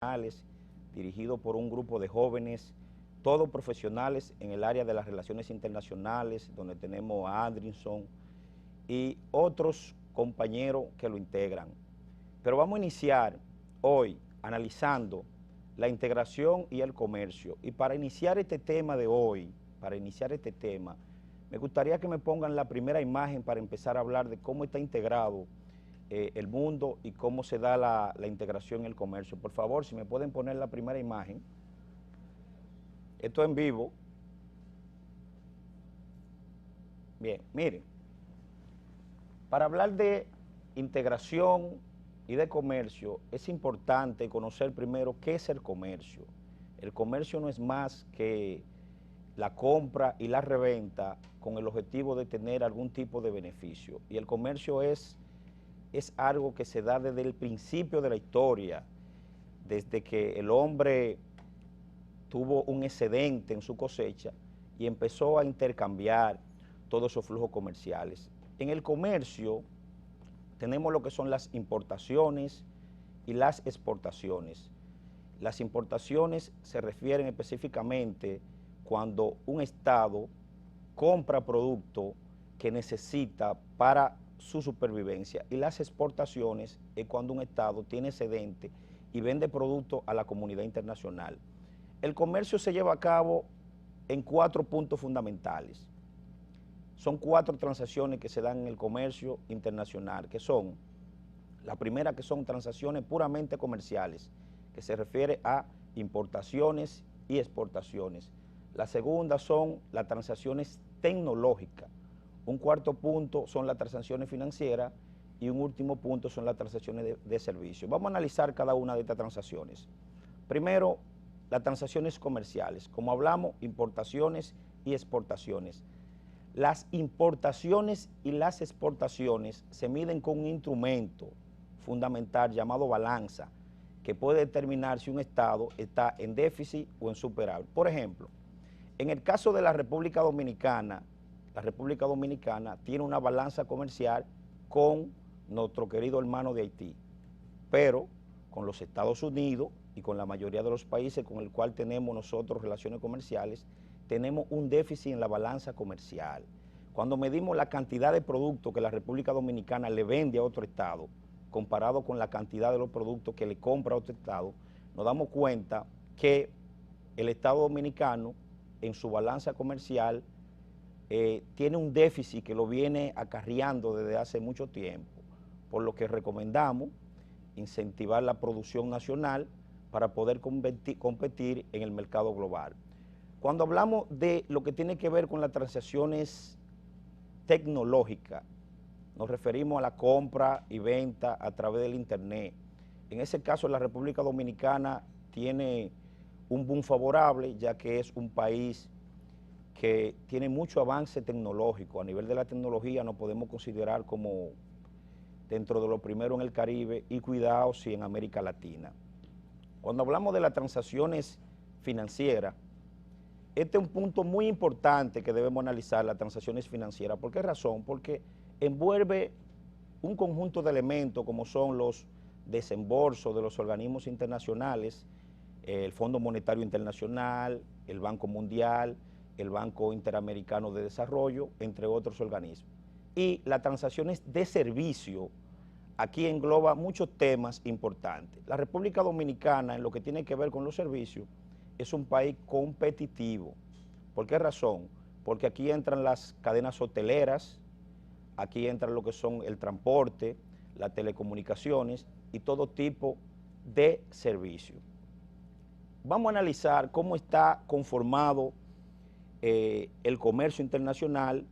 internacionales, dirigido por un grupo de jóvenes, todos profesionales en el área de las relaciones internacionales, donde tenemos a Andrinson y otros compañeros que lo integran. Pero vamos a iniciar hoy analizando la integración y el comercio. Y para iniciar este tema de hoy, me gustaría que me pongan la primera imagen para empezar a hablar de cómo está integrado el mundo y cómo se da la integración en el comercio. Por favor, si me pueden poner la primera imagen. Esto en vivo. Bien, miren, para hablar de integración y de comercio, es importante conocer primero qué es el comercio. El comercio no es más que la compra y la reventa con el objetivo de tener algún tipo de beneficio. Y el comercio es algo que se da desde el principio de la historia, desde que el hombre tuvo un excedente en su cosecha y empezó a intercambiar todos esos flujos comerciales. En el comercio tenemos lo que son las importaciones y las exportaciones. Las importaciones se refieren específicamente cuando un Estado compra producto que necesita para su supervivencia, y las exportaciones es cuando un Estado tiene excedente y vende productos a la comunidad internacional. El comercio se lleva a cabo en 4 puntos fundamentales. Son 4 transacciones que se dan en el comercio internacional, que son, la primera, que son transacciones puramente comerciales, que se refiere a importaciones y exportaciones. La segunda son las transacciones tecnológicas. Un cuarto punto son las transacciones financieras y un último punto son las transacciones de servicios. Vamos a analizar cada una de estas transacciones. Primero, las transacciones comerciales. Como hablamos, importaciones y exportaciones. Las importaciones y las exportaciones se miden con un instrumento fundamental llamado balanza, que puede determinar si un Estado está en déficit o en superávit. Por ejemplo, en el caso de la República Dominicana tiene una balanza comercial con nuestro querido hermano de Haití, pero con los Estados Unidos y con la mayoría de los países con el cual tenemos nosotros relaciones comerciales, tenemos un déficit en la balanza comercial. Cuando medimos la cantidad de productos que la República Dominicana le vende a otro Estado, comparado con la cantidad de los productos que le compra a otro Estado, nos damos cuenta que el Estado Dominicano en su balanza comercial tiene un déficit que lo viene acarreando desde hace mucho tiempo, por lo que recomendamos incentivar la producción nacional para poder competir en el mercado global. Cuando hablamos de lo que tiene que ver con las transacciones tecnológicas, nos referimos a la compra y venta a través del Internet. En ese caso, la República Dominicana tiene un boom favorable, ya que es un país que tiene mucho avance tecnológico. A nivel de la tecnología nos podemos considerar como dentro de lo primero en el Caribe y cuidado si en América Latina. Cuando hablamos de las transacciones financieras, este es un punto muy importante que debemos analizar, las transacciones financieras. ¿Por qué razón? Porque envuelve un conjunto de elementos como son los desembolsos de los organismos internacionales, el Fondo Monetario Internacional, el Banco Mundial, el Banco Interamericano de Desarrollo, entre otros organismos. Y las transacciones de servicio, aquí engloba muchos temas importantes. La República Dominicana, en lo que tiene que ver con los servicios, es un país competitivo. ¿Por qué razón? Porque aquí entran las cadenas hoteleras, aquí entran lo que son el transporte, las telecomunicaciones y todo tipo de servicios. Vamos a analizar cómo está conformado el comercio internacional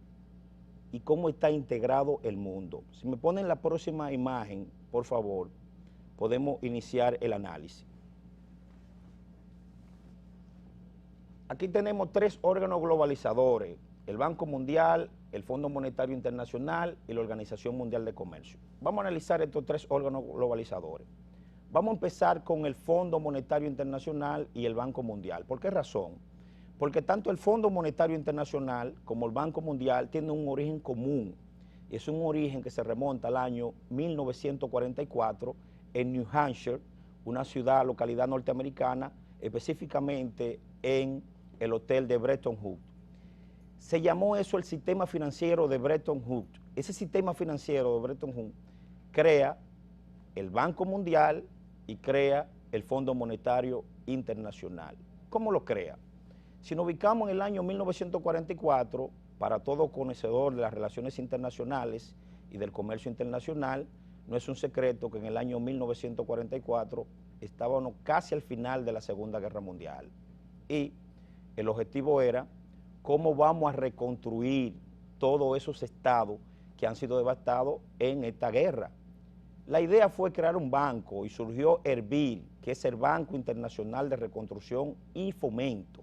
y cómo está integrado el mundo. Si me ponen la próxima imagen, por favor, podemos iniciar el análisis. Aquí tenemos 3 órganos globalizadores: el Banco Mundial, el Fondo Monetario Internacional y la Organización Mundial de Comercio. Vamos a analizar estos 3 órganos globalizadores. Vamos a empezar con el Fondo Monetario Internacional y el Banco Mundial. ¿Por qué razón? Porque tanto el Fondo Monetario Internacional como el Banco Mundial tienen un origen común. Es un origen que se remonta al año 1944 en New Hampshire, una ciudad, localidad norteamericana, específicamente en el hotel de Bretton Woods. Se llamó eso el sistema financiero de Bretton Woods. Ese sistema financiero de Bretton Woods crea el Banco Mundial y crea el Fondo Monetario Internacional. ¿Cómo lo crea? Si nos ubicamos en el año 1944, para todo conocedor de las relaciones internacionales y del comercio internacional, no es un secreto que en el año 1944 estábamos casi al final de la Segunda Guerra Mundial. Y el objetivo era cómo vamos a reconstruir todos esos estados que han sido devastados en esta guerra. La idea fue crear un banco y surgió ERBIR, que es el Banco Internacional de Reconstrucción y Fomento.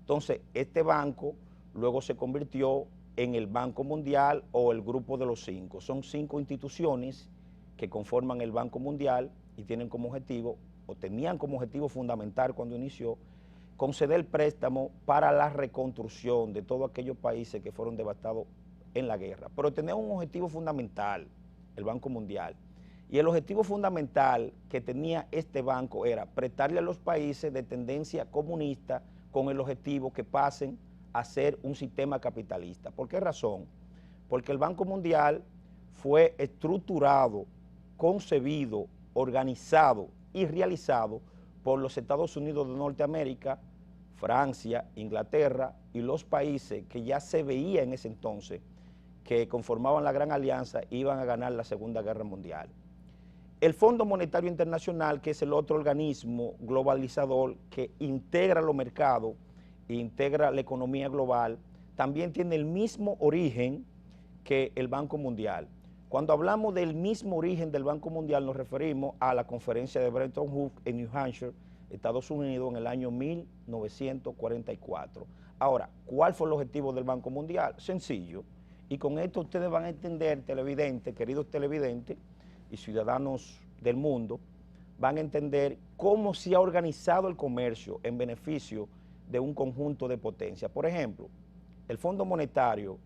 Entonces, este banco luego se convirtió en el Banco Mundial o el Grupo de los Cinco. Son 5 instituciones que conforman el Banco Mundial y tienen como objetivo, o tenían como objetivo fundamental cuando inició, conceder préstamo para la reconstrucción de todos aquellos países que fueron devastados en la guerra. Pero tenía un objetivo fundamental, el Banco Mundial. Y el objetivo fundamental que tenía este banco era prestarle a los países de tendencia comunista con el objetivo que pasen a ser un sistema capitalista. ¿Por qué razón? Porque el Banco Mundial fue estructurado, concebido, organizado y realizado por los Estados Unidos de Norteamérica, Francia, Inglaterra y los países que ya se veía en ese entonces que conformaban la Gran Alianza iban a ganar la Segunda Guerra Mundial. El Fondo Monetario Internacional, que es el otro organismo globalizador que integra los mercados e integra la economía global, también tiene el mismo origen que el Banco Mundial. Cuando hablamos del mismo origen del Banco Mundial nos referimos a la conferencia de Bretton Woods en New Hampshire, Estados Unidos, en el año 1944. Ahora, ¿cuál fue el objetivo del Banco Mundial? Sencillo, y con esto ustedes van a entender, televidentes, queridos televidentes y ciudadanos del mundo, van a entender cómo se ha organizado el comercio en beneficio de un conjunto de potencias. Por ejemplo, el Fondo Monetario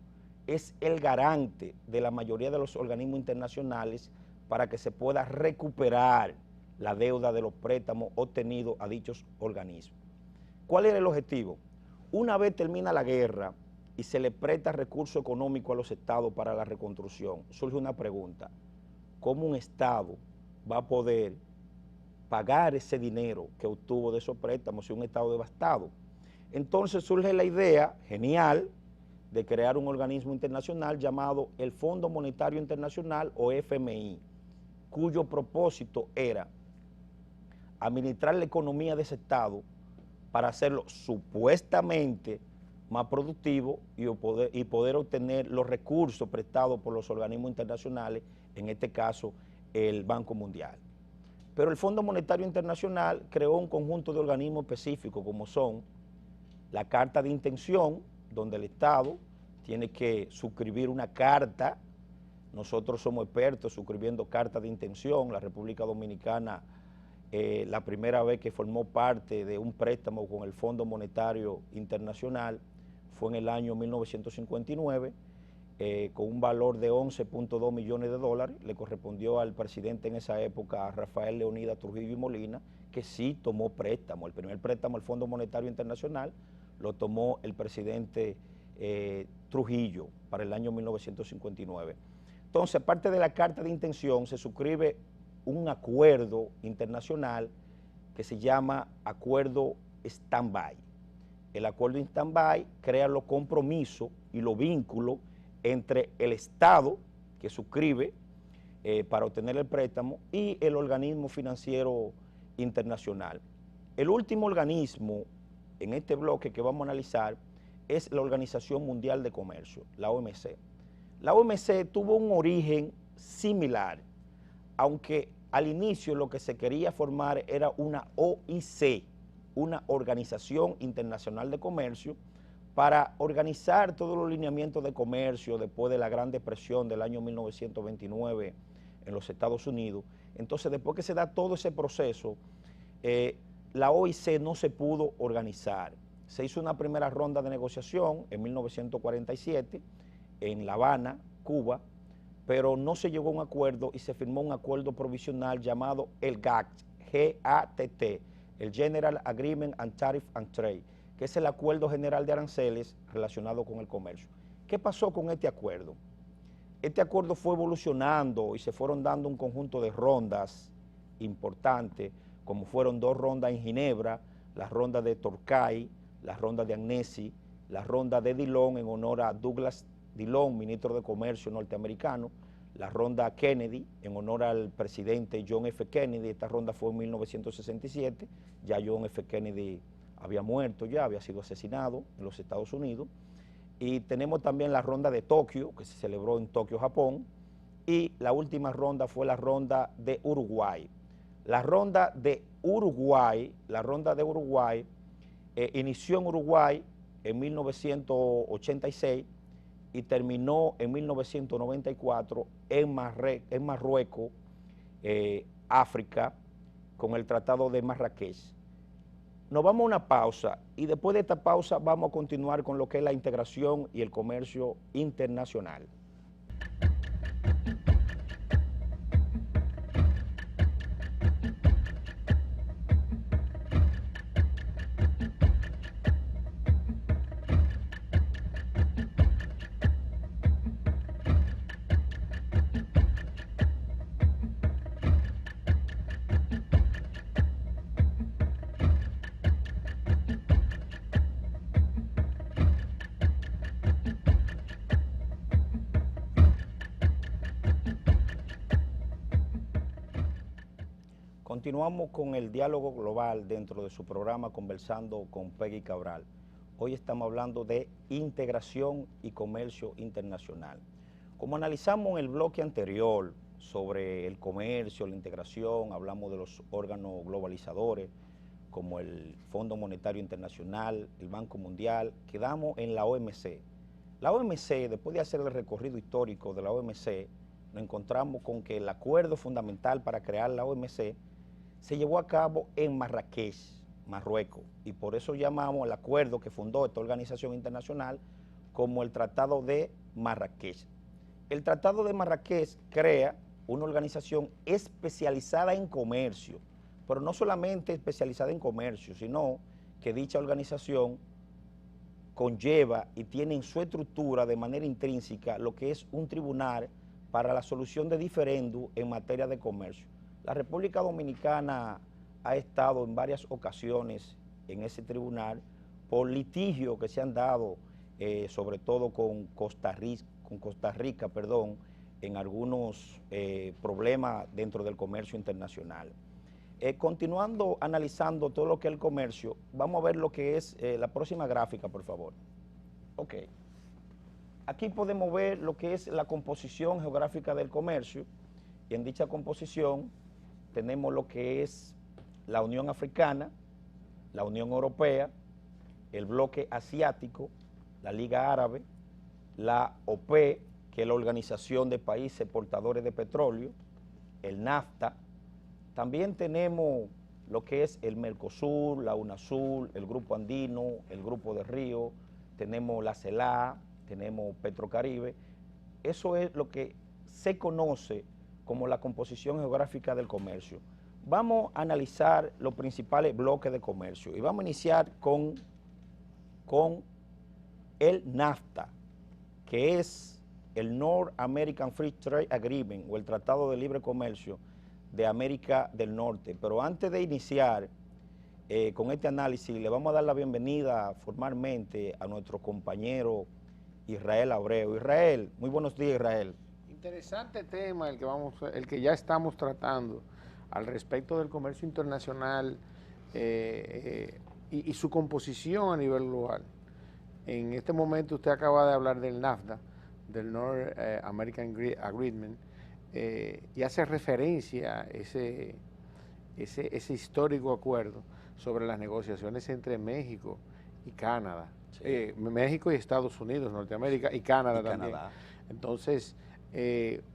es el garante de la mayoría de los organismos internacionales para que se pueda recuperar la deuda de los préstamos obtenidos a dichos organismos. ¿Cuál era el objetivo? Una vez termina la guerra y se le presta recursos económicos a los estados para la reconstrucción, surge una pregunta: ¿cómo un estado va a poder pagar ese dinero que obtuvo de esos préstamos si un estado devastado? Entonces surge la idea genial de crear un organismo internacional llamado el Fondo Monetario Internacional o FMI, cuyo propósito era administrar la economía de ese estado para hacerlo supuestamente más productivo y poder obtener los recursos prestados por los organismos internacionales, en este caso el Banco Mundial. Pero el Fondo Monetario Internacional creó un conjunto de organismos específicos como son la Carta de Intención, donde el Estado tiene que suscribir una carta. Nosotros somos expertos suscribiendo cartas de intención. La República Dominicana, la primera vez que formó parte de un préstamo con el Fondo Monetario Internacional fue en el año 1959, con un valor de 11.2 millones de dólares. Le correspondió al presidente en esa época, Rafael Leonidas Trujillo y Molina, que sí tomó préstamo. El primer préstamo al Fondo Monetario Internacional lo tomó el presidente Trujillo para el año 1959. Entonces, aparte de la carta de intención, se suscribe un acuerdo internacional que se llama Acuerdo Stand-by. El acuerdo Stand-by crea los compromisos y los vínculos entre el Estado que suscribe para obtener el préstamo y el organismo financiero internacional. El último organismo en este bloque que vamos a analizar es la Organización Mundial de Comercio, la OMC. La OMC tuvo un origen similar, aunque al inicio lo que se quería formar era una OIC, una Organización Internacional de Comercio, para organizar todos los lineamientos de comercio después de la Gran Depresión del año 1929 en los Estados Unidos. Entonces, después que se da todo ese proceso, la OIC no se pudo organizar. Se hizo una primera ronda de negociación en 1947 en La Habana, Cuba, pero no se llegó a un acuerdo y se firmó un acuerdo provisional llamado el GATT, GATT, el General Agreement on Tariff and Trade, que es el Acuerdo General de Aranceles relacionado con el comercio. ¿Qué pasó con este acuerdo? Este acuerdo fue evolucionando y se fueron dando un conjunto de rondas importantes, como fueron 2 rondas en Ginebra, la ronda de Torquay, la ronda de Annecy, la ronda de Dillon en honor a Douglas Dillon, ministro de Comercio norteamericano, la ronda Kennedy en honor al presidente John F. Kennedy. Esta ronda fue en 1967, ya John F. Kennedy había muerto, ya había sido asesinado en los Estados Unidos. Y tenemos también la ronda de Tokio, que se celebró en Tokio, Japón, y la última ronda fue la ronda de Uruguay. La ronda de Uruguay inició en Uruguay en 1986 y terminó en 1994 en Marruecos, África, con el Tratado de Marrakech. Nos vamos a una pausa y después de esta pausa vamos a continuar con lo que es la integración y el comercio internacional. Continuamos con el diálogo global dentro de su programa Conversando con Peggy Cabral. Hoy estamos hablando de integración y comercio internacional. Como analizamos en el bloque anterior sobre el comercio, la integración, hablamos de los órganos globalizadores como el Fondo Monetario Internacional, el Banco Mundial, quedamos en la OMC. La OMC, después de hacer el recorrido histórico de la OMC, nos encontramos con que el acuerdo fundamental para crear la OMC se llevó a cabo en Marrakech, Marruecos, y por eso llamamos al acuerdo que fundó esta organización internacional como el Tratado de Marrakech. El Tratado de Marrakech crea una organización especializada en comercio, pero no solamente especializada en comercio, sino que dicha organización conlleva y tiene en su estructura de manera intrínseca lo que es un tribunal para la solución de diferendos en materia de comercio. La República Dominicana ha estado en varias ocasiones en ese tribunal por litigios que se han dado, sobre todo con Costa Rica, en algunos problemas dentro del comercio internacional. Continuando analizando todo lo que es el comercio, vamos a ver lo que es la próxima gráfica, por favor. Ok. Aquí podemos ver lo que es la composición geográfica del comercio, y en dicha composición tenemos lo que es la Unión Africana, la Unión Europea, el bloque asiático, la Liga Árabe, la OPE, que es la Organización de Países Exportadores de Petróleo, el NAFTA. También tenemos lo que es el Mercosur, la UNASUR, el Grupo Andino, el Grupo de Río, tenemos la CELAC, tenemos Petrocaribe. Eso es lo que se conoce como la composición geográfica del comercio. Vamos a analizar los principales bloques de comercio y vamos a iniciar con el NAFTA, que es el North American Free Trade Agreement o el Tratado de Libre Comercio de América del Norte. Pero antes de iniciar con este análisis, le vamos a dar la bienvenida formalmente a nuestro compañero Israel Abreu. Israel, muy buenos días, Israel. Interesante tema el que ya estamos tratando al respecto del comercio internacional y su composición a nivel global. En este momento usted acaba de hablar del NAFTA, del North American Agreement, y hace referencia a ese histórico acuerdo sobre las negociaciones entre México y Canadá. Sí. México y Estados Unidos, Norteamérica y Canadá también. Canadá. Entonces,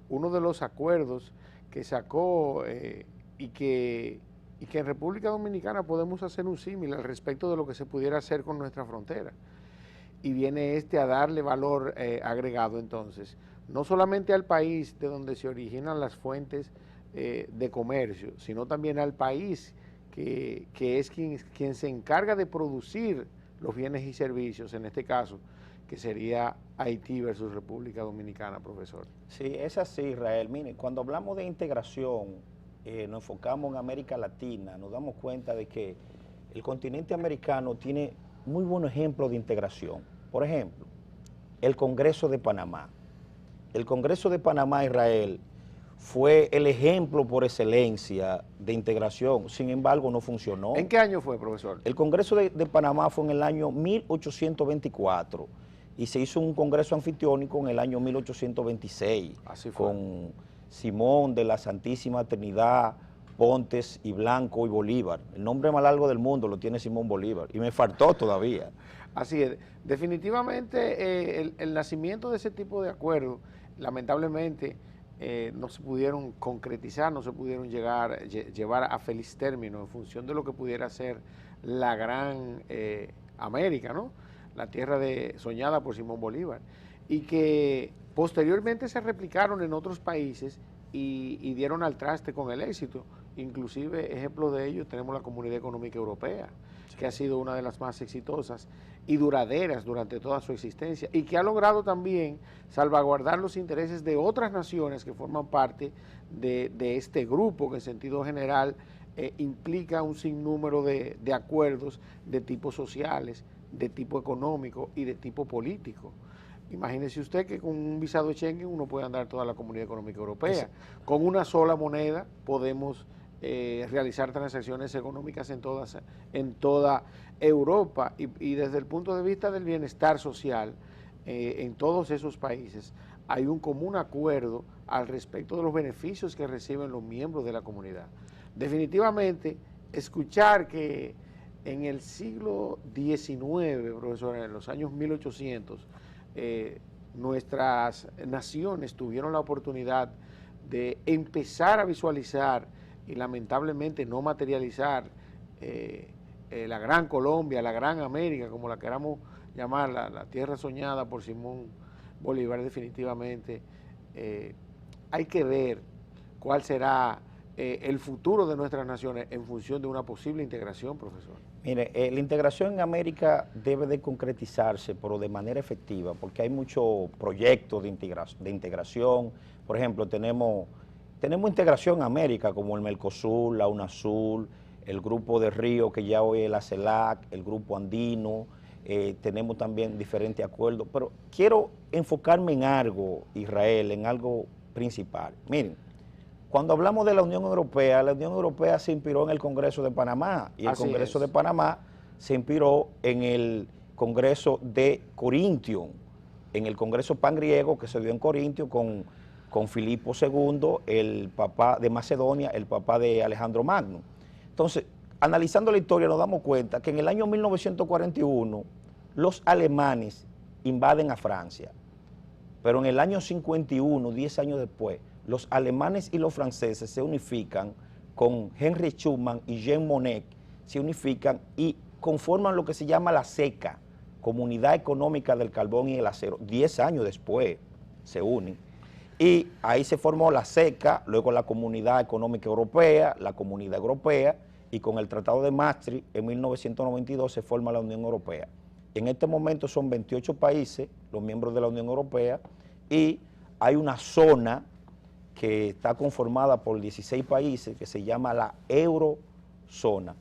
uno de los acuerdos que sacó y que en República Dominicana podemos hacer un símil al respecto de lo que se pudiera hacer con nuestra frontera. Y viene a darle valor agregado entonces, no solamente al país de donde se originan las fuentes de comercio, sino también al país que es quien se encarga de producir los bienes y servicios, en este caso, que sería Haití versus República Dominicana, profesor. Sí, es así, Israel. Miren, cuando hablamos de integración, nos enfocamos en América Latina, nos damos cuenta de que el continente americano tiene muy buenos ejemplos de integración. Por ejemplo, el Congreso de Panamá. El Congreso de Panamá, Israel, fue el ejemplo por excelencia de integración, sin embargo no funcionó. ¿En qué año fue, profesor? El Congreso de Panamá fue en el año 1824 y se hizo un congreso anfitriónico en el año 1826. Así fue. Con Simón de la Santísima Trinidad, Pontes y Blanco y Bolívar. El nombre más largo del mundo lo tiene Simón Bolívar y me faltó todavía. Así es. Definitivamente el nacimiento de ese tipo de acuerdos, lamentablemente, no se pudieron concretizar, no se pudieron llevar a feliz término en función de lo que pudiera ser la gran América, ¿no? La tierra soñada por Simón Bolívar, y que posteriormente se replicaron en otros países y dieron al traste con el éxito. Inclusive, ejemplo de ello, tenemos la Comunidad Económica Europea, que ha sido una de las más exitosas y duraderas durante toda su existencia, y que ha logrado también salvaguardar los intereses de otras naciones que forman parte de este grupo, que en sentido general implica un sinnúmero de acuerdos de tipo sociales, de tipo económico y de tipo político. Imagínese usted que con un visado de Schengen uno puede andar toda la Comunidad Económica Europea. Con una sola moneda podemos realizar transacciones económicas en toda Europa, y desde el punto de vista del bienestar social en todos esos países hay un común acuerdo al respecto de los beneficios que reciben los miembros de la comunidad. Definitivamente, escuchar que en el siglo XIX, profesor, en los años 1800, nuestras naciones tuvieron la oportunidad de empezar a visualizar y lamentablemente no materializar la gran Colombia, la gran América, como la queramos llamar, la tierra soñada por Simón Bolívar. Definitivamente hay que ver cuál será el futuro de nuestras naciones en función de una posible integración, profesor. Mire, la integración en América debe de concretizarse, pero de manera efectiva, porque hay muchos proyectos de integración. Por ejemplo, tenemos integración en América, como el Mercosur, la UNASUR, el Grupo de Río, que ya hoy es la CELAC, el Grupo Andino. Tenemos también diferentes acuerdos, pero quiero enfocarme en algo, Israel, en algo principal. Miren, cuando hablamos de la Unión Europea se inspiró en el Congreso de Panamá, y el Congreso de Panamá se inspiró en el Congreso de Corintio, en el Congreso pangriego que se dio en Corintio con Filipo II, el papá de Macedonia, el papá de Alejandro Magno. Entonces, analizando la historia nos damos cuenta que en el año 1941 los alemanes invaden a Francia, pero en el año 51, 10 años después, los alemanes y los franceses se unifican con Henry Schuman y Jean Monnet, se unifican y conforman lo que se llama la CECA, Comunidad Económica del Carbón y el Acero. 10 años después se unen. Y ahí se formó la CECA, luego la Comunidad Económica Europea, la Comunidad Europea, y con el Tratado de Maastricht en 1992 se forma la Unión Europea. En este momento son 28 países, los miembros de la Unión Europea, y hay una zona que está conformada por 16 países que se llama la Eurozona.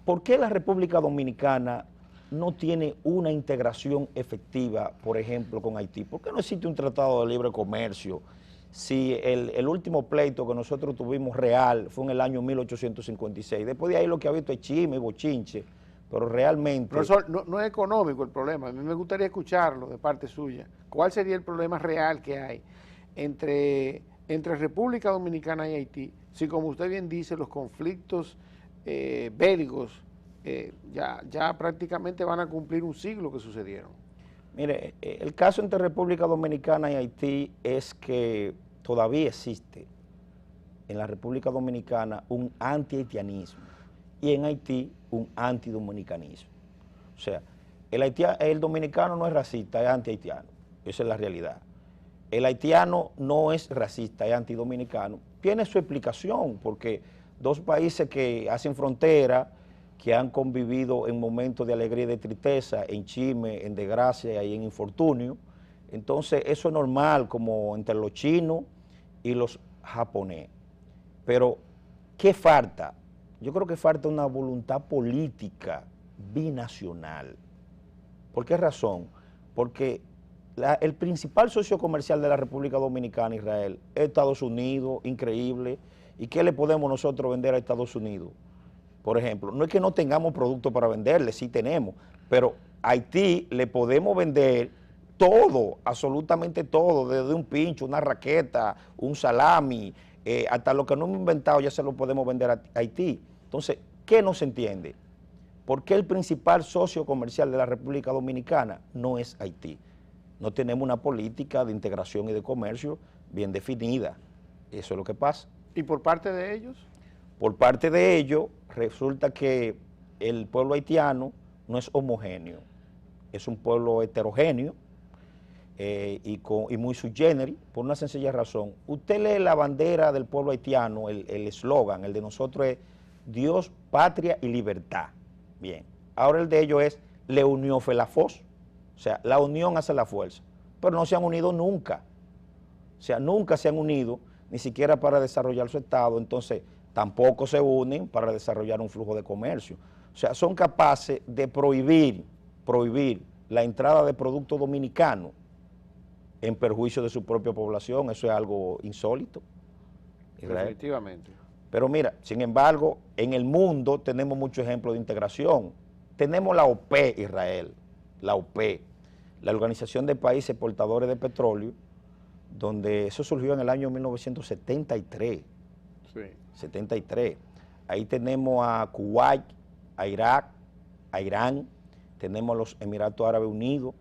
¿Por qué la República Dominicana no tiene una integración efectiva, por ejemplo, con Haití? ¿Por qué no existe un tratado de libre comercio? Si el último pleito que nosotros tuvimos real fue en el año 1856. Después de ahí lo que ha visto es chisme y bochinche, pero realmente... Profesor, no es económico el problema. A mí me gustaría escucharlo de parte suya. ¿Cuál sería el problema real que hay entre República Dominicana y Haití? Si, como usted bien dice, los conflictos bélicos ya prácticamente van a cumplir un siglo que sucedieron. Mire, el caso entre República Dominicana y Haití es que todavía existe en la República Dominicana un anti-haitianismo y en Haití un anti-dominicanismo. O sea, el dominicano no es racista, es anti-haitiano. Esa es la realidad. El haitiano no es racista, es antidominicano, tiene su explicación, porque dos países que hacen frontera, que han convivido en momentos de alegría y de tristeza, en chisme, en desgracia y en infortunio, entonces eso es normal como entre los chinos y los japoneses. Pero, ¿qué falta? Yo creo que falta una voluntad política binacional. ¿Por qué razón? Porque el principal socio comercial de la República Dominicana, Israel, es Estados Unidos, increíble. ¿Y qué le podemos nosotros vender a Estados Unidos? Por ejemplo, no es que no tengamos productos para venderle, sí tenemos, pero a Haití le podemos vender todo, absolutamente todo, desde un pincho, una raqueta, un salami, hasta lo que no hemos inventado ya se lo podemos vender a Haití. Entonces, ¿qué no se entiende? ¿Por qué el principal socio comercial de la República Dominicana no es Haití? No tenemos una política de integración y de comercio bien definida. Eso es lo que pasa. ¿Y por parte de ellos? Por parte de ellos, resulta que el pueblo haitiano no es homogéneo, es un pueblo heterogéneo y muy sui generis, por una sencilla razón. Usted lee la bandera del pueblo haitiano, el eslogan, el de nosotros es Dios, patria y libertad. Bien, ahora el de ellos es Le Unión fait la force, o sea, la unión hace la fuerza, pero no se han unido nunca, o sea, nunca se han unido, ni siquiera para desarrollar su Estado, entonces tampoco se unen para desarrollar un flujo de comercio. O sea, son capaces de prohibir la entrada de productos dominicanos en perjuicio de su propia población. Eso es algo insólito, Israel. Definitivamente. Pero mira, sin embargo, en el mundo tenemos muchos ejemplos de integración. Tenemos la OPE, Israel, la OPE, la Organización de Países Exportadores de Petróleo, donde eso surgió en el año 1973. Sí. 73. Ahí tenemos a Kuwait, a Irak, a Irán, tenemos a los Emiratos Árabes Unidos,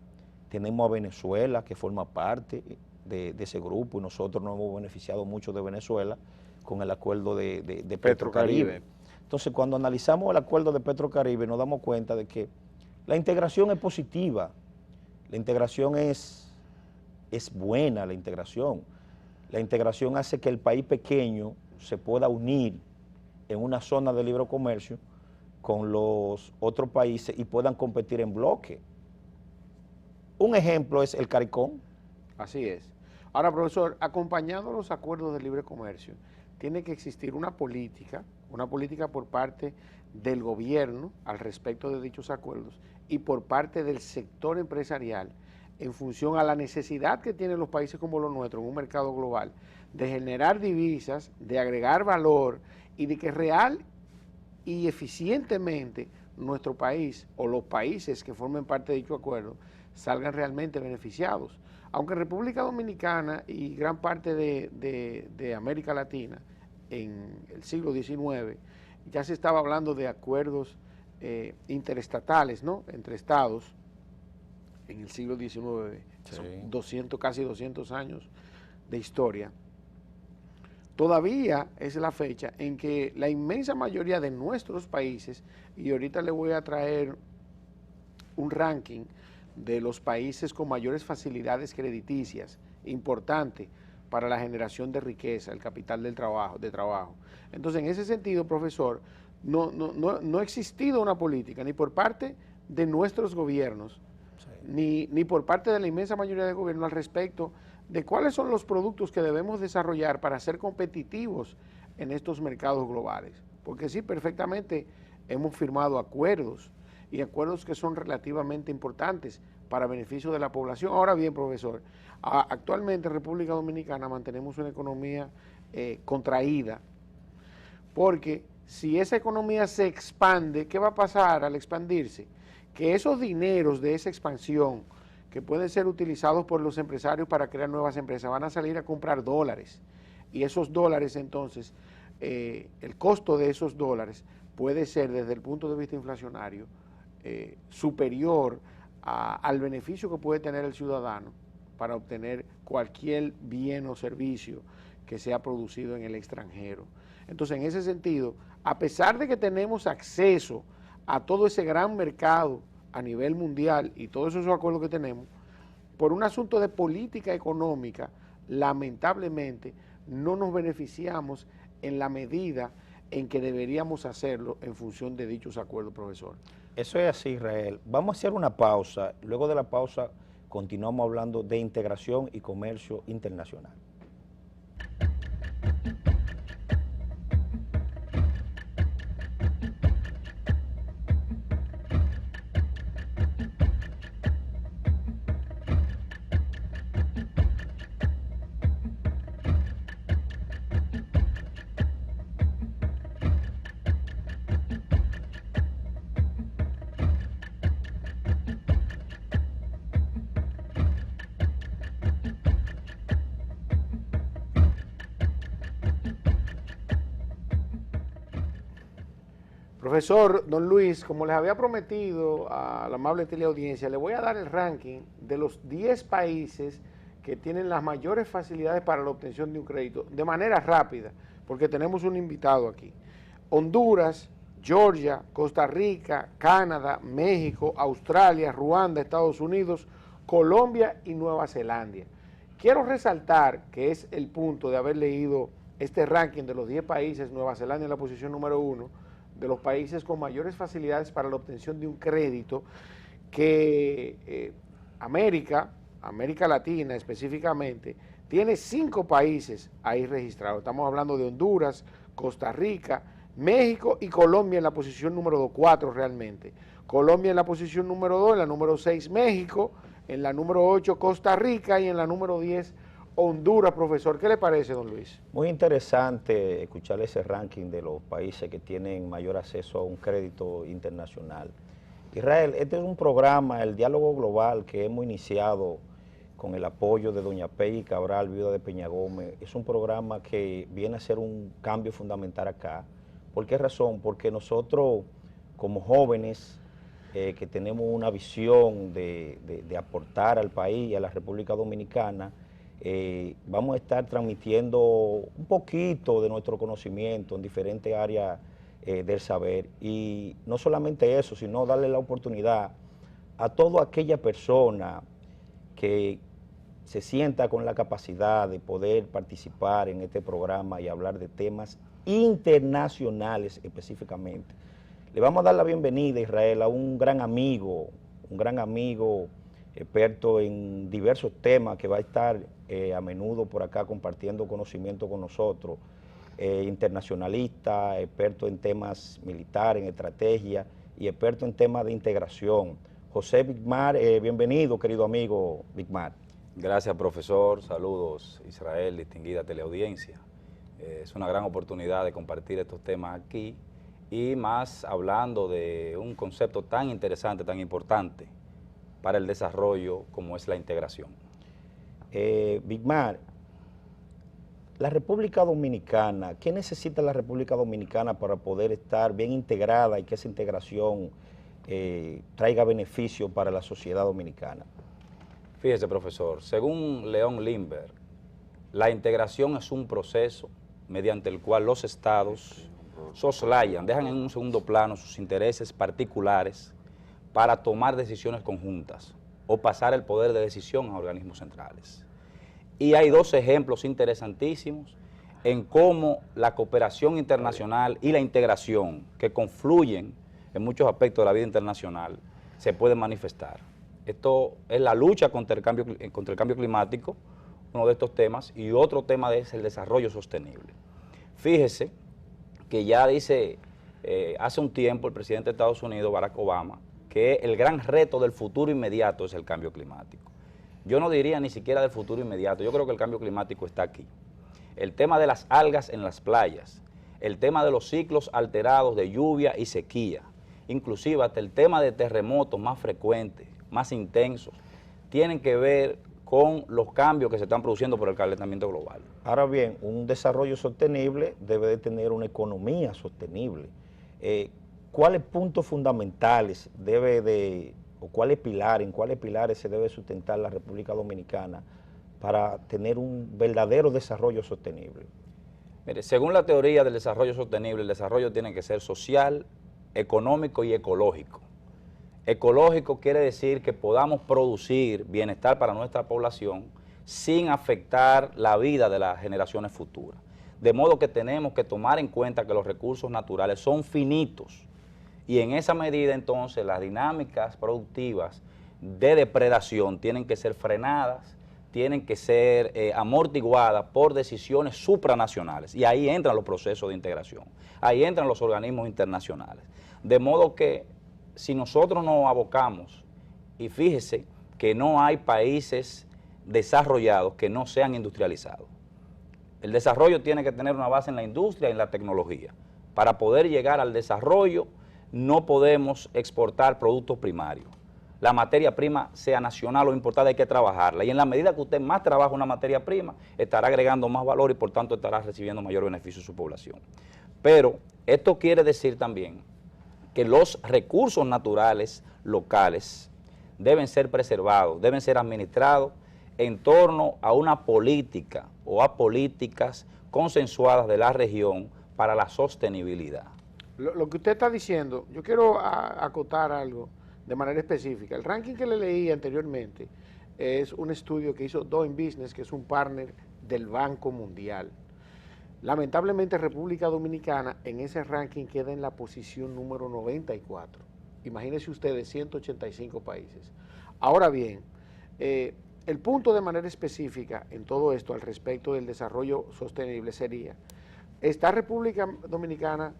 tenemos a Venezuela, que forma parte de ese grupo, y nosotros nos hemos beneficiado mucho de Venezuela con el acuerdo de Petrocaribe. Entonces, cuando analizamos el acuerdo de Petrocaribe, nos damos cuenta de que la integración es positiva, la integración es buena, la integración. La integración hace que el país pequeño se pueda unir en una zona de libre comercio con los otros países y puedan competir en bloque. Un ejemplo es el CARICOM. Así es. Ahora, profesor, acompañando los acuerdos de libre comercio, tiene que existir una política por parte del gobierno al respecto de dichos acuerdos y por parte del sector empresarial en función a la necesidad que tienen los países como los nuestros en un mercado global de generar divisas, de agregar valor y de que real y eficientemente nuestro país o los países que formen parte de dicho acuerdo salgan realmente beneficiados. Aunque República Dominicana y gran parte de América Latina en el siglo XIX ya se estaba hablando de acuerdos interestatales, ¿no?, entre estados en el siglo XIX, sí. Casi 200 años de historia. Todavía es la fecha en que la inmensa mayoría de nuestros países, y ahorita le voy a traer un ranking de los países con mayores facilidades crediticias, importante para la generación de riqueza, el capital del trabajo. Entonces, en ese sentido, profesor, no ha existido una política, ni por parte de nuestros gobiernos, sí, ni por parte de la inmensa mayoría de gobiernos al respecto de cuáles son los productos que debemos desarrollar para ser competitivos en estos mercados globales. Porque sí, perfectamente hemos firmado acuerdos, y acuerdos que son relativamente importantes para beneficio de la población. Ahora bien, profesor, actualmente en República Dominicana mantenemos una economía contraída, porque si esa economía se expande, ¿qué va a pasar al expandirse? Que esos dineros de esa expansión, que pueden ser utilizados por los empresarios para crear nuevas empresas, van a salir a comprar dólares, y esos dólares entonces, el costo de esos dólares puede ser desde el punto de vista inflacionario superior al beneficio que puede tener el ciudadano para obtener cualquier bien o servicio que sea producido en el extranjero. Entonces, en ese sentido, a pesar de que tenemos acceso a todo ese gran mercado a nivel mundial y todos esos acuerdos que tenemos, por un asunto de política económica, lamentablemente no nos beneficiamos en la medida en que deberíamos hacerlo en función de dichos acuerdos, profesor. Eso es así, Israel. Vamos a hacer una pausa. Luego de la pausa continuamos hablando de integración y comercio internacional. Profesor Don Luis, como les había prometido a la amable teleaudiencia, le voy a dar el ranking de los 10 países que tienen las mayores facilidades para la obtención de un crédito de manera rápida, porque tenemos un invitado aquí. Honduras, Georgia, Costa Rica, Canadá, México, Australia, Ruanda, Estados Unidos, Colombia y Nueva Zelanda. Quiero resaltar que es el punto de haber leído este ranking de los 10 países, Nueva Zelanda en la posición número 1, de los países con mayores facilidades para la obtención de un crédito, que América Latina específicamente, tiene 5 países ahí registrados. Estamos hablando de Honduras, Costa Rica, México y Colombia en la posición número 4 realmente. Colombia en la posición número 2, en la número 6 México, en la número 8 Costa Rica y en la número 10 Honduras, profesor. ¿Qué le parece, don Luis? Muy interesante escuchar ese ranking de los países que tienen mayor acceso a un crédito internacional. Israel, este es un programa, el Diálogo Global, que hemos iniciado con el apoyo de doña Peggy Cabral, viuda de Peña Gómez. Es un programa que viene a ser un cambio fundamental acá. ¿Por qué razón? Porque nosotros, como jóvenes, que tenemos una visión de aportar al país y a la República Dominicana, vamos a estar transmitiendo un poquito de nuestro conocimiento en diferentes áreas del saber, y no solamente eso, sino darle la oportunidad a toda aquella persona que se sienta con la capacidad de poder participar en este programa y hablar de temas internacionales específicamente. Le vamos a dar la bienvenida, Israel, a un gran amigo experto en diversos temas, que va a estar a menudo por acá compartiendo conocimiento con nosotros, internacionalista, experto en temas militares, en estrategia y experto en temas de integración. José Bigmar, bienvenido, querido amigo Bigmar. Gracias, profesor. Saludos, Israel, distinguida teleaudiencia. Es una gran oportunidad de compartir estos temas aquí, y más hablando de un concepto tan interesante, tan importante para el desarrollo como es la integración. Bigmar, la República Dominicana, ¿qué necesita la República Dominicana para poder estar bien integrada y que esa integración traiga beneficio para la sociedad dominicana? Fíjese, profesor, según Leon Lindbergh, la integración es un proceso mediante el cual los estados soslayan, dejan en un segundo plano sus intereses particulares para tomar decisiones conjuntas o pasar el poder de decisión a organismos centrales. Y hay 2 ejemplos interesantísimos en cómo la cooperación internacional y la integración, que confluyen en muchos aspectos de la vida internacional, se pueden manifestar. Esto es la lucha contra el cambio climático, uno de estos temas, y otro tema es el desarrollo sostenible. Fíjese que ya dice hace un tiempo el presidente de Estados Unidos, Barack Obama, que el gran reto del futuro inmediato es el cambio climático. Yo no diría ni siquiera del futuro inmediato, yo creo que el cambio climático está aquí. El tema de las algas en las playas, el tema de los ciclos alterados de lluvia y sequía, inclusive hasta el tema de terremotos más frecuentes, más intensos, tienen que ver con los cambios que se están produciendo por el calentamiento global. Ahora bien, un desarrollo sostenible debe de tener una economía sostenible. ¿Cuáles puntos fundamentales en cuáles pilares se debe sustentar la República Dominicana para tener un verdadero desarrollo sostenible? Mire, según la teoría del desarrollo sostenible, el desarrollo tiene que ser social, económico y ecológico. Ecológico quiere decir que podamos producir bienestar para nuestra población sin afectar la vida de las generaciones futuras. De modo que tenemos que tomar en cuenta que los recursos naturales son finitos y en esa medida entonces las dinámicas productivas de depredación tienen que ser frenadas, tienen que ser amortiguadas por decisiones supranacionales y ahí entran los procesos de integración, ahí entran los organismos internacionales. De modo que si nosotros nos abocamos, y fíjese que no hay países desarrollados que no sean industrializados. El desarrollo tiene que tener una base en la industria y en la tecnología. Para poder llegar al desarrollo no podemos exportar productos primarios. La materia prima, sea nacional o importada, hay que trabajarla. Y en la medida que usted más trabaja una materia prima, estará agregando más valor y por tanto estará recibiendo mayor beneficio de su población. Pero esto quiere decir también que los recursos naturales locales deben ser preservados, deben ser administrados en torno a una política o a políticas consensuadas de la región para la sostenibilidad. Lo que usted está diciendo, yo quiero acotar algo de manera específica. El ranking que le leí anteriormente es un estudio que hizo Doing Business, que es un partner del Banco Mundial. Lamentablemente República Dominicana en ese ranking queda en la posición número 94. Imagínense ustedes, 185 países. Ahora bien, el punto de manera específica en todo esto al respecto del desarrollo sostenible sería, ¿está República Dominicana,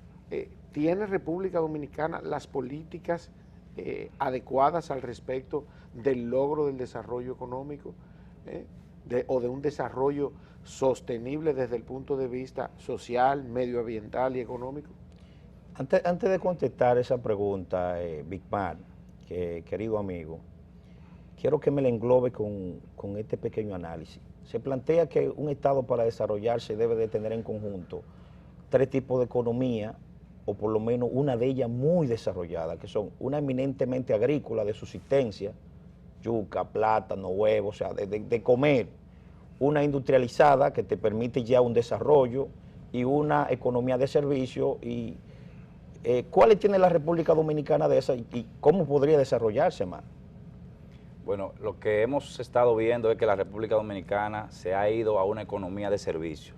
tiene República Dominicana las políticas adecuadas al respecto del logro del desarrollo económico o de un desarrollo sostenible desde el punto de vista social, medioambiental y económico? Antes de contestar esa pregunta, Big Man, querido amigo, quiero que me la englobe con este pequeño análisis. Se plantea que un Estado para desarrollarse debe de tener en conjunto 3 tipos de economía, o por lo menos una de ellas muy desarrollada, que son una eminentemente agrícola de subsistencia, yuca, plátano, huevo, o sea, de comer, una industrializada que te permite ya un desarrollo y una economía de servicio. Y ¿cuáles tiene la República Dominicana de esa y cómo podría desarrollarse más? Bueno, lo que hemos estado viendo es que la República Dominicana se ha ido a una economía de servicios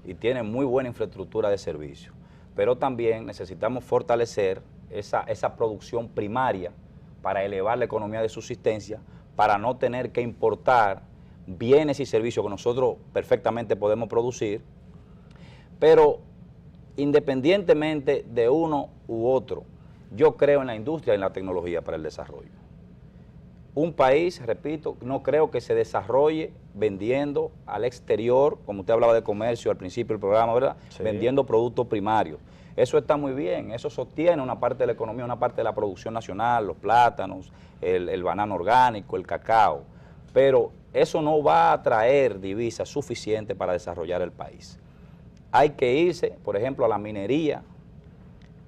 y tiene muy buena infraestructura de servicios, pero también necesitamos fortalecer esa producción primaria para elevar la economía de subsistencia, para no tener que importar bienes y servicios que nosotros perfectamente podemos producir, pero independientemente de uno u otro, yo creo en la industria y en la tecnología para el desarrollo. Un país, repito, no creo que se desarrolle vendiendo al exterior, como usted hablaba de comercio al principio del programa, ¿verdad? Sí. Vendiendo productos primarios. Eso está muy bien, eso sostiene una parte de la economía, una parte de la producción nacional, los plátanos, el banano orgánico, el cacao, pero eso no va a traer divisas suficientes para desarrollar el país. Hay que irse, por ejemplo, a la minería,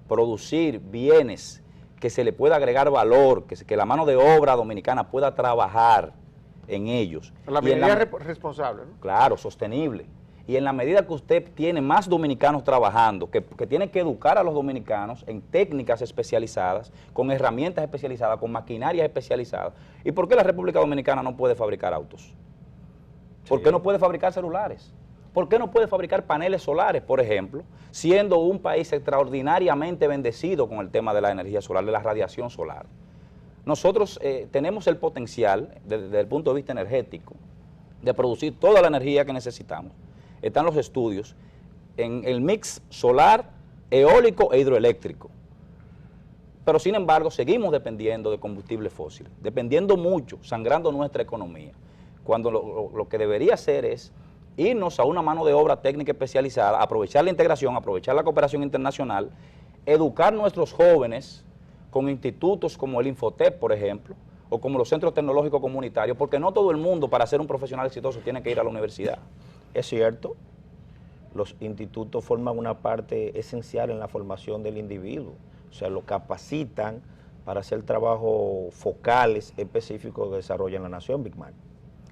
producir bienes que se le pueda agregar valor, que la mano de obra dominicana pueda trabajar en ellos. La minería responsable, ¿no? Claro, sostenible. Y en la medida que usted tiene más dominicanos trabajando, que tiene que educar a los dominicanos en técnicas especializadas, con herramientas especializadas, con maquinarias especializadas. ¿Y por qué la República Dominicana no puede fabricar autos? ¿Por qué no puede fabricar celulares? ¿Por qué no puede fabricar paneles solares, por ejemplo, siendo un país extraordinariamente bendecido con el tema de la energía solar, de la radiación solar? Nosotros tenemos el potencial, desde el punto de vista energético, de producir toda la energía que necesitamos. Están los estudios en el mix solar, eólico e hidroeléctrico. Pero sin embargo, seguimos dependiendo de combustibles fósiles, dependiendo mucho, sangrando nuestra economía, cuando lo que debería hacer es irnos a una mano de obra técnica especializada, aprovechar la integración, aprovechar la cooperación internacional, educar a nuestros jóvenes con institutos como el Infotep, por ejemplo, o como los centros tecnológicos comunitarios, porque no todo el mundo para ser un profesional exitoso tiene que ir a la universidad. Es cierto, los institutos forman una parte esencial en la formación del individuo, o sea, lo capacitan para hacer trabajos focales específicos que desarrollan la nación, Big Man.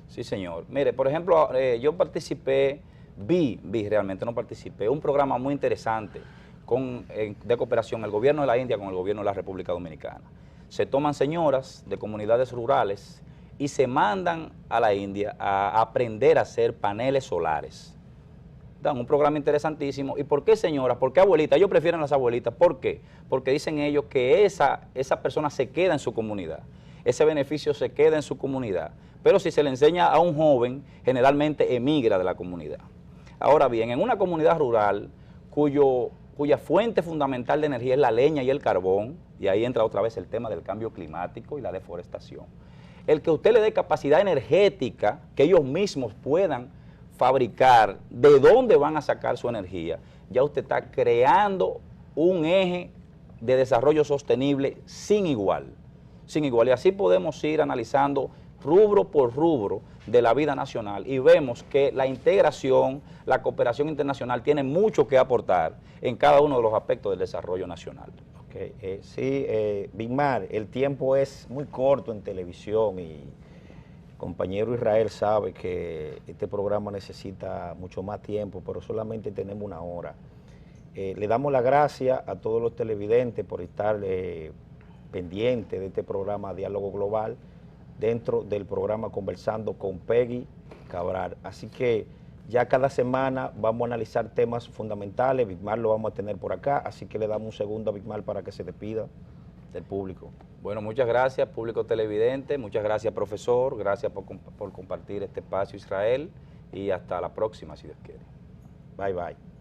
Sí, señor. Mire, por ejemplo, yo participé, realmente no participé, un programa muy interesante de cooperación el gobierno de la India con el gobierno de la República Dominicana. Se toman señoras de comunidades rurales y se mandan a la India a aprender a hacer paneles solares. Dan un programa interesantísimo. ¿Y por qué, señoras? ¿Por qué abuelitas? Ellos prefieren las abuelitas. ¿Por qué? Porque dicen ellos que esa persona se queda en su comunidad. Ese beneficio se queda en su comunidad. Pero si se le enseña a un joven, generalmente emigra de la comunidad. Ahora bien, en una comunidad rural cuya fuente fundamental de energía es la leña y el carbón, y ahí entra otra vez el tema del cambio climático y la deforestación, el que usted le dé capacidad energética, que ellos mismos puedan fabricar, de dónde van a sacar su energía, ya usted está creando un eje de desarrollo sostenible sin igual. Y así podemos ir analizando rubro por rubro de la vida nacional y vemos que la integración, la cooperación internacional tiene mucho que aportar en cada uno de los aspectos del desarrollo nacional. Okay, sí, Bigmar, el tiempo es muy corto en televisión y el compañero Israel sabe que este programa necesita mucho más tiempo, pero solamente tenemos una hora. Le damos las gracias a todos los televidentes por estar pendientes de este programa Diálogo Global, dentro del programa Conversando con Peggy Cabral. Así que ya cada semana vamos a analizar temas fundamentales. Bigmar lo vamos a tener por acá, así que le damos un segundo a Bigmar para que se despida del público. Bueno, muchas gracias, público televidente, muchas gracias, profesor, gracias por compartir este espacio, Israel, y hasta la próxima, si Dios quiere. Bye, bye.